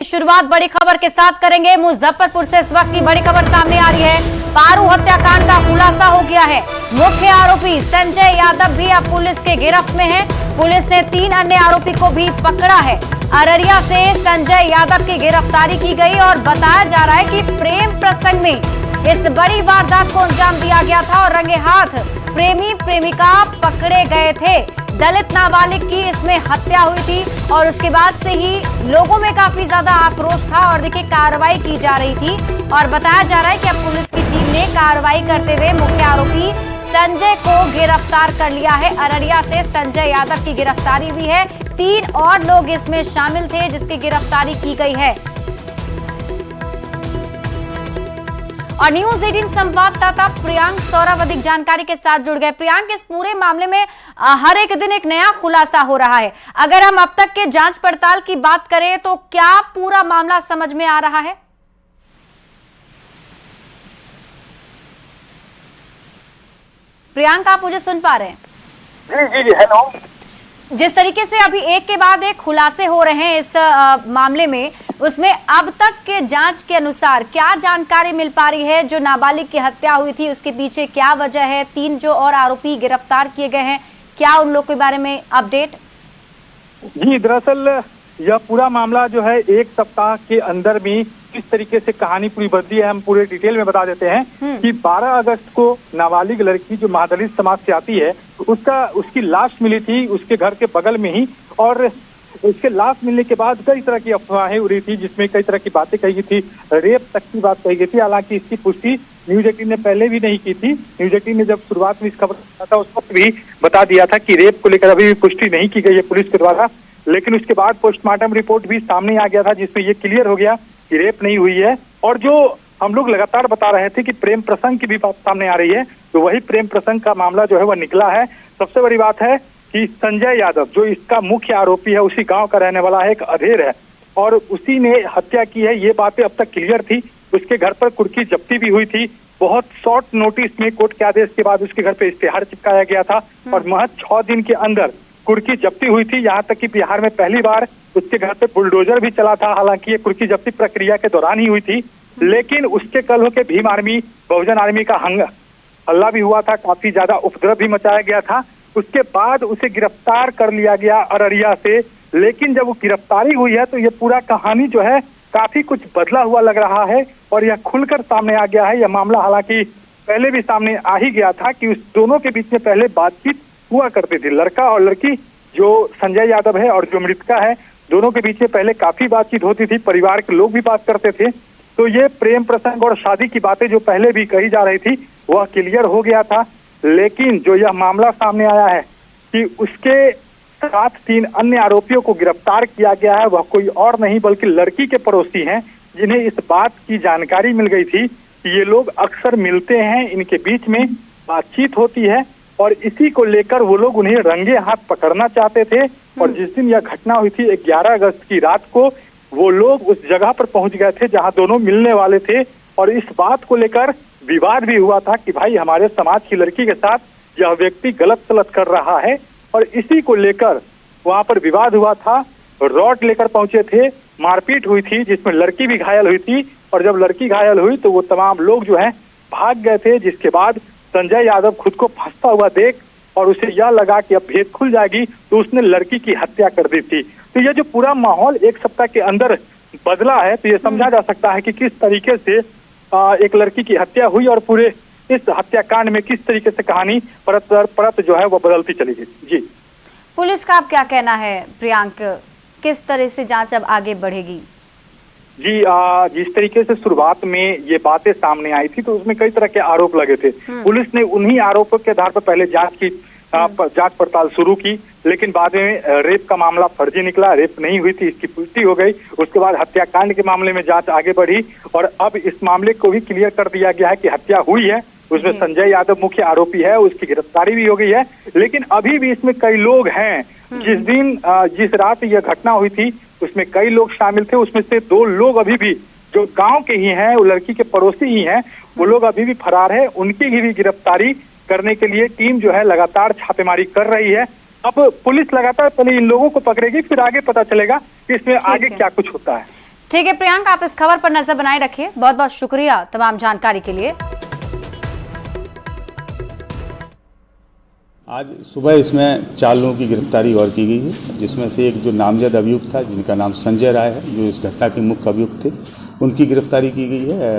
शुरुआत बड़ी खबर के साथ करेंगे। मुजफ्फरपुर से इस वक्त की बड़ी खबर सामने आ रही है। पारू हत्याकांड का खुलासा हो गया है। मुख्य आरोपी संजय यादव भी अब पुलिस के गिरफ्त में है। पुलिस ने 3 अन्य आरोपी को भी पकड़ा है। अररिया से संजय यादव की गिरफ्तारी की गई और बताया जा रहा है कि प्रेम प्रसंग में इस बड़ी वारदात को अंजाम दिया गया था और रंगे हाथ प्रेमी प्रेमिका पकड़े गए थे। दलित नाबालिग की इसमें हत्या हुई थी और उसके बाद से ही लोगों में काफी ज्यादा आक्रोश था और देखिए कार्रवाई की जा रही थी और बताया जा रहा है कि अब पुलिस की टीम ने कार्रवाई करते हुए मुख्य आरोपी संजय को गिरफ्तार कर लिया है। अररिया से संजय यादव की गिरफ्तारी हुई है। 3 और लोग इसमें शामिल थे जिसकी गिरफ्तारी की गई है। और न्यूज 18 संवाददाता प्रियांक सौरभ अधिक जानकारी के साथ जुड़ गए। प्रियांक, इस पूरे मामले में हर एक दिन एक नया खुलासा हो रहा है। अगर हम अब तक के जांच पड़ताल की बात करें तो क्या पूरा मामला समझ में आ रहा है? प्रियांक, आप मुझे सुन पा रहे हैं? जी, हेलो। जिस तरीके से अभी एक के बाद एक खुलासे हो रहे हैं इस मामले में, उसमें अब तक के जांच के अनुसार क्या जानकारी मिल पा रही है? जो नाबालिग की हत्या हुई थी उसके पीछे क्या वजह है? 3 जो और आरोपी गिरफ्तार किए गए हैं, क्या उन लोग के बारे में अपडेट? जी, दरअसल यह पूरा मामला जो है 1 सप्ताह के अंदर भी किस तरीके से कहानी पूरी बदली है, हम पूरे डिटेल में बता देते हैं कि 12 अगस्त को नाबालिग लड़की जो महादलित समाज से आती है उसकी लाश मिली थी उसके घर के बगल में ही। और उसके लाश मिलने के बाद कई तरह की अफवाहें उड़ी थी जिसमें कई तरह की बातें कही गई थी, रेप तक की बात कही गई थी। हालांकि इसकी पुष्टि न्यूज 18 ने पहले भी नहीं की थी। न्यूज 18 ने जब शुरुआत में इस खबर किया था उस वक्त भी बता दिया था कि रेप को लेकर अभी भी पुष्टि नहीं की गई है पुलिस के द्वारा। लेकिन उसके बाद पोस्टमार्टम रिपोर्ट भी सामने आ गया था जिसमें ये क्लियर हो गया कि रेप नहीं हुई है। और जो हम लोग लगातार बता रहे थे कि प्रेम प्रसंग की भी बात सामने आ रही है, तो वही प्रेम प्रसंग का मामला जो है वह निकला है। सबसे बड़ी बात है कि संजय यादव जो इसका मुख्य आरोपी है उसी गांव का रहने वाला है, एक अधेर है और उसी ने हत्या की है। ये बातें अब तक क्लियर थी। उसके घर पर कुर्की जब्ती भी हुई थी। बहुत शॉर्ट नोटिस में कोर्ट के आदेश के बाद उसके घर पे इश्तेहार चिपकाया गया था और महज 6 दिन के अंदर कुर्की जब्ती हुई थी। यहाँ तक कि बिहार में पहली बार उसके घर पे बुलडोजर भी चला था। हालांकि ये कुर्की जब्ती प्रक्रिया के दौरान ही हुई थी, लेकिन उसके कल होकर भीम आर्मी बहुजन आर्मी का हल्ला भी हुआ था, काफी ज्यादा उपद्रव भी मचाया गया था। उसके बाद उसे गिरफ्तार कर लिया गया अररिया से। लेकिन जब वो गिरफ्तारी हुई है तो ये पूरा कहानी जो है काफी कुछ बदला हुआ लग रहा है और यह खुलकर सामने आ गया है। यह मामला हालांकि पहले भी सामने आ ही गया था कि उस दोनों के बीच में पहले बातचीत हुआ करती थी। लड़का और लड़की जो संजय यादव है और जो मृतका है, दोनों के बीच में पहले काफी बातचीत होती थी, परिवार के लोग भी बात करते थे। तो ये प्रेम प्रसंग और शादी की बातें जो पहले भी कही जा रही थी वह क्लियर हो गया था। लेकिन जो यह मामला सामने आया है कि उसके साथ 3 अन्य आरोपियों को गिरफ्तार किया गया है, वह कोई और नहीं बल्कि लड़की के पड़ोसी हैं जिन्हें इस बात की जानकारी मिल गई थी कि ये लोग अक्सर मिलते हैं, इनके बीच में बातचीत होती है और इसी को लेकर वो लोग उन्हें रंगे हाथ पकड़ना चाहते थे। और जिस दिन यह घटना हुई थी 11 अगस्त की रात को वो लोग उस जगह पर पहुंच गए थे जहां दोनों मिलने वाले थे और इस बात को लेकर विवाद भी हुआ था कि भाई हमारे समाज की लड़की के साथ यह व्यक्ति गलत सलत कर रहा है और इसी को लेकर वहां पर विवाद हुआ था। रॉड लेकर पहुंचे थे, मारपीट हुई थी जिसमें लड़की भी घायल हुई थी और जब लड़की घायल हुई तो वो तमाम लोग जो है भाग गए थे। जिसके बाद संजय यादव खुद को फंसता हुआ देख और उसे यह लगा कि अब भेद खुल जाएगी तो उसने लड़की की हत्या कर दी थी। तो ये जो पूरा माहौल 1 सप्ताह के अंदर बदला है तो ये समझा जा सकता है कि किस तरीके से एक लड़की की हत्या हुई और पूरे इस हत्याकांड में किस तरीके से कहानी परत दर परत जो है वो बदलती चली गई। जी, पुलिस का अब क्या कहना है प्रियांक? किस तरह से जांच अब आगे बढ़ेगी? जी, जिस तरीके से शुरुआत में ये बातें सामने आई थी तो उसमें कई तरह के आरोप लगे थे। पुलिस ने उन्हीं आरोपों के आधार पर पहले जांच पड़ताल शुरू की, लेकिन बाद में रेप का मामला फर्जी निकला, रेप नहीं हुई थी इसकी पुष्टि हो गई। उसके बाद हत्याकांड के मामले में जांच आगे बढ़ी और अब इस मामले को भी क्लियर कर दिया गया है कि हत्या हुई है। उसमें संजय यादव मुख्य आरोपी है, उसकी गिरफ्तारी भी हो गई है। लेकिन अभी भी इसमें कई लोग हैं। जिस रात यह घटना हुई थी उसमें कई लोग शामिल थे। उसमें से 2 लोग अभी भी जो गांव के ही हैं, वो लड़की के पड़ोसी ही हैं, वो लोग अभी भी फरार है। उनकी भी गिरफ्तारी करने के लिए टीम जो है लगातार छापेमारी कर रही है। अब पुलिस लगातार पहले इन लोगों को पकड़ेगी, फिर आगे पता चलेगा कि इसमें आगे क्या कुछ होता है। ठीक है प्रियांक, आप इस खबर पर नजर बनाए रखिए। बहुत बहुत शुक्रिया तमाम जानकारी के लिए। आज सुबह इसमें 4 लोगों की गिरफ्तारी और की गई है, जिसमें से एक जो नामजद अभियुक्त था जिनका नाम संजय राय है, जो इस घटना के मुख्य अभियुक्त थे, उनकी गिरफ्तारी की गई है।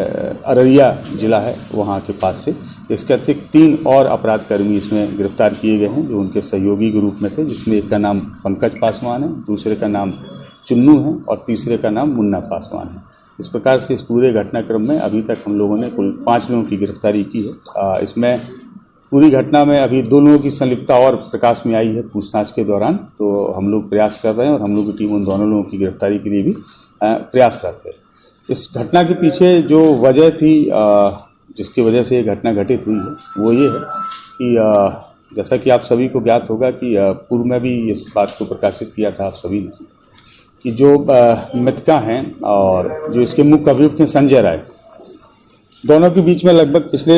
अररिया जिला है वहाँ के पास से। इसके अतिरिक्त 3 और अपराधकर्मी इसमें गिरफ्तार किए गए हैं जो उनके सहयोगी के रूप में थे, जिसमें एक का नाम पंकज पासवान है, दूसरे का नाम चुन्नू है और तीसरे का नाम मुन्ना पासवान है। इस प्रकार से इस पूरे घटनाक्रम में अभी तक हम लोगों ने कुल 5 लोगों की गिरफ्तारी की है। इसमें पूरी घटना में अभी 2 लोगों की संलिप्तता और प्रकाश में आई है पूछताछ के दौरान, तो हम लोग प्रयास कर रहे हैं और हम लोग की टीम उन दोनों लोगों की गिरफ्तारी के लिए भी प्रयासरत है। इस घटना के पीछे जो वजह थी, जिसकी वजह से ये घटना घटित हुई है, वो ये है कि जैसा कि आप सभी को ज्ञात होगा कि पूर्व में भी इस बात को प्रकाशित किया था आप सभी ने कि जो मृतका हैं और जो इसके मुख्य अभियुक्त हैं संजय राय, दोनों के बीच में लगभग पिछले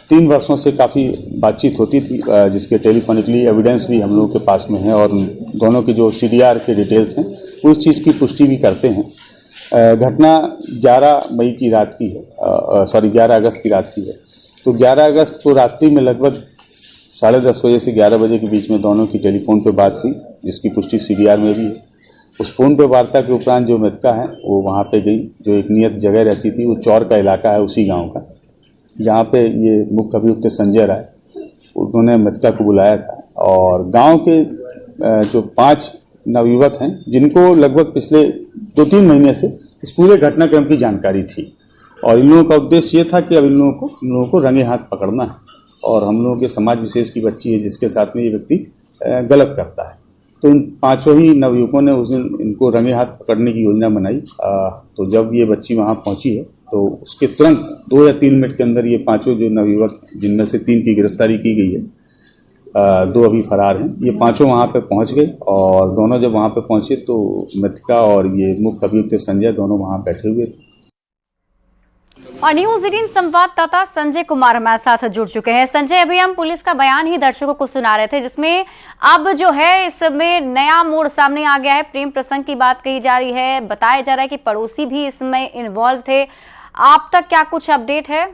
3 वर्षों से काफ़ी बातचीत होती थी, जिसके टेलीफोनिकली एविडेंस भी हम लोगों के पास में है और दोनों की जो CDR के डिटेल्स हैं वो इस चीज़ की पुष्टि भी करते हैं। घटना 11 मई की रात की है, 11 अगस्त की रात की है। तो 11 अगस्त को रात्रि में लगभग 10:30 बजे से 11 बजे के बीच में दोनों की टेलीफोन पर बात हुई, जिसकी पुष्टि CDR में भी है। उस फ़ोन पे वार्ता के उपरांत जो मृतका है वो वहाँ पे गई, जो एक नियत जगह रहती थी, वो चौर का इलाका है उसी गांव का, जहाँ पे ये मुख्य अभियुक्त संजय राय, उन्होंने मृतका को बुलाया था और गांव के जो 5 नवयुवक हैं जिनको लगभग पिछले 2-3 महीने से इस पूरे घटनाक्रम की जानकारी थी और इन लोगों का उद्देश्य ये था कि अब इन लोगों को रंगे हाथ पकड़ना है और हम लोगों के समाज विशेष की बच्ची है जिसके साथ में ये व्यक्ति गलत करता है। तो इन 5 ही नवयुवकों ने उस दिन इनको रंगे हाथ पकड़ने की योजना बनाई। तो जब ये बच्ची वहाँ पहुँची है तो उसके तुरंत 2 या 3 मिनट के अंदर ये 5 जो नवयुवक, जिनमें से 3 की गिरफ्तारी की गई है, 2 अभी फरार हैं, ये 5 वहाँ पे पहुँच गए और दोनों जब वहाँ पे पहुँचे तो मृतका और ये मुख्य अभियुक्त संजय दोनों वहाँ बैठे हुए थे। और न्यूज़ 18 संवाददाता संजय कुमार हमारे साथ जुड़ चुके हैं। संजय, अभी हम पुलिस का बयान ही दर्शकों को सुना रहे थे, जिसमें अब जो है इसमें नया मोड़ सामने आ गया है। प्रेम प्रसंग की बात कही जा रही है, बताया जा रहा है कि पड़ोसी भी इसमें इन्वॉल्व थे। आप तक क्या कुछ अपडेट है?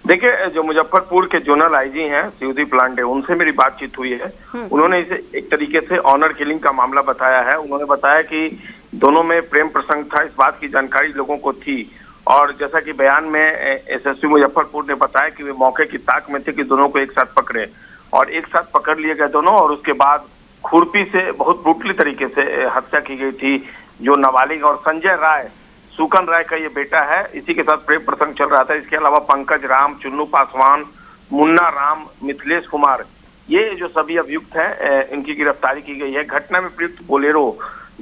देखिए, जो मुजफ्फरपुर के जोनल IG हैं सीयूदी प्लांटे, उनसे मेरी बातचीत हुई है। उन्होंने इसे एक तरीके से ऑनर किलिंग का मामला बताया है। उन्होंने बताया कि दोनों में प्रेम प्रसंग था, इस बात की जानकारी लोगों को थी और जैसा कि बयान में SSP मुजफ्फरपुर ने बताया कि वे मौके की ताक में थे कि दोनों को एक साथ पकड़े और एक साथ पकड़ लिए गए दोनों और उसके बाद खुरपी से बहुत ब्रूटली तरीके से हत्या की गई थी। जो नाबालिग और संजय राय, सुकन राय का ये बेटा है, इसी के साथ प्रेम प्रसंग चल रहा था। इसके अलावा पंकज राम, चुन्नू पासवान, मुन्ना राम, मिथिलेश कुमार, ये जो सभी अभियुक्त हैं इनकी गिरफ्तारी की गई है। घटना में प्रयुक्त बोलेरो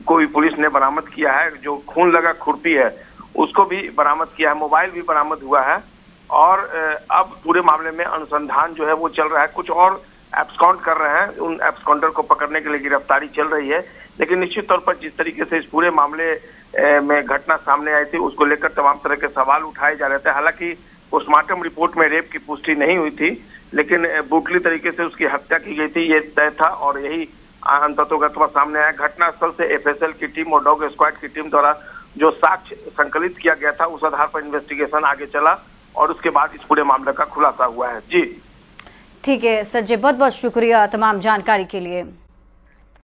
को भी पुलिस ने बरामद किया है। जो खून लगा खुरपी है उसको भी बरामद किया है, मोबाइल भी बरामद हुआ है और अब पूरे मामले में अनुसंधान जो है वो चल रहा है। कुछ और एब्सकॉन्ड कर रहे हैं, उन एब्सकॉन्डर को पकड़ने के लिए गिरफ्तारी चल रही है। लेकिन निश्चित तौर पर जिस तरीके से इस पूरे मामले में घटना सामने आई थी उसको लेकर तमाम तरह के सवाल उठाए जा रहे थे। हालांकि पोस्टमार्टम रिपोर्ट में रेप की पुष्टि नहीं हुई थी, लेकिन ब्रूटली तरीके से उसकी हत्या की गई थी, ये तय था और यही अंततोगत्वा सामने आया। घटनास्थल से FSL की टीम और डॉग स्क्वाड की टीम द्वारा जो साक्ष्य संकलित किया गया था उस आधार पर इन्वेस्टिगेशन आगे चला और उसके बाद इस पूरे मामले का खुलासा हुआ है। जी ठीक है संजय, बहुत बहुत शुक्रिया तमाम जानकारी के लिए।